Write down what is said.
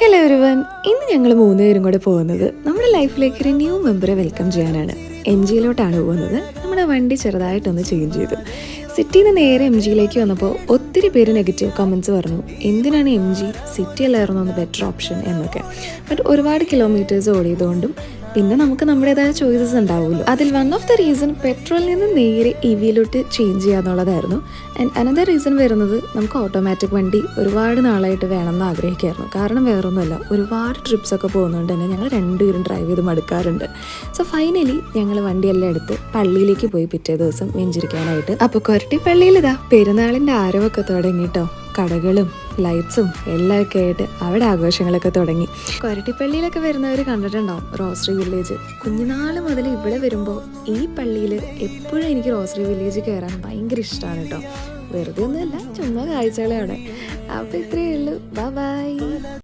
Hello everyone, ഇന്ന് ഞങ്ങൾ മൂന്നുപേരും കൂടെ പോകുന്നത് നമ്മുടെ ലൈഫിലേക്ക് ഒരു ന്യൂ മെമ്പറെ വെൽക്കം ചെയ്യാനാണ്. എം ജിയിലോട്ടാണ് പോകുന്നത്. നമ്മുടെ വണ്ടി ചെറുതായിട്ടൊന്ന് ചേഞ്ച് ചെയ്തു. സിറ്റിയിൽ നിന്ന് നേരെ എം ജിയിലേക്ക് വന്നപ്പോൾ ഒത്തിരി പേര് നെഗറ്റീവ് കമൻറ്റ്സ് പറഞ്ഞു. എന്തിനാണ് എം ജി, സിറ്റി അല്ലായിരുന്നു ഒന്ന് ബെറ്റർ ഓപ്ഷൻ എന്നൊക്കെ. ബട്ട് ഒരുപാട് കിലോമീറ്റേഴ്സ് ഓടിയതുകൊണ്ടും പിന്നെ നമുക്ക് നമ്മുടേതായ ചോയ്സസ് ഉണ്ടാവുമല്ലോ. അതിൽ വൺ ഓഫ് ദ റീസൺ പെട്രോളിൽ നിന്ന് നേരെ ഇ വിയിലോട്ട് ചേഞ്ച് ചെയ്യാന്നുള്ളതായിരുന്നു. ആൻഡ് അനദർ റീസൺ വരുന്നത് നമുക്ക് ഓട്ടോമാറ്റിക് വണ്ടി ഒരുപാട് നാളായിട്ട് വേണമെന്ന് ആഗ്രഹിക്കായിരുന്നു. കാരണം വേറൊന്നുമല്ല, ഒരുപാട് ട്രിപ്സ് ഒക്കെ പോകുന്നതുകൊണ്ട് തന്നെ ഞങ്ങൾ രണ്ടുപേരും ഡ്രൈവ് ചെയ്ത് മടുക്കാറുണ്ട്. സോ ഫൈനലി ഞങ്ങൾ വണ്ടിയെല്ലാം എടുത്ത് പള്ളിയിലേക്ക് പോയി പിറ്റേ ദിവസം വെഞ്ചിരിക്കാനായിട്ട്. അപ്പോൾ കൊരട്ടി പള്ളിയിൽ ഇതാ പെരുന്നാളിൻ്റെ ആരവൊക്കെ തുടങ്ങിട്ടോ. കടകളും ലൈറ്റ്സും എല്ലാമൊക്കെ ആയിട്ട് അവിടെ ആഘോഷങ്ങളൊക്കെ തുടങ്ങി. കൊരട്ടിപ്പള്ളിയിലൊക്കെ വരുന്നവർ കണ്ടിട്ടുണ്ടാവും റോസറി വില്ലേജ്. കുഞ്ഞുനാൾ മുതൽ ഇവിടെ വരുമ്പോൾ ഈ പള്ളിയിൽ എപ്പോഴും എനിക്ക് റോസറി വില്ലേജ് കയറാൻ ഭയങ്കര ഇഷ്ടമാണ് കേട്ടോ. വെറുതെ ഒന്നുമല്ല, ചുമ്മാ കാഴ്ചകളെ അവിടെ. അപ്പോൾ ഇത്രയേ ഉള്ളൂ. ബൈ.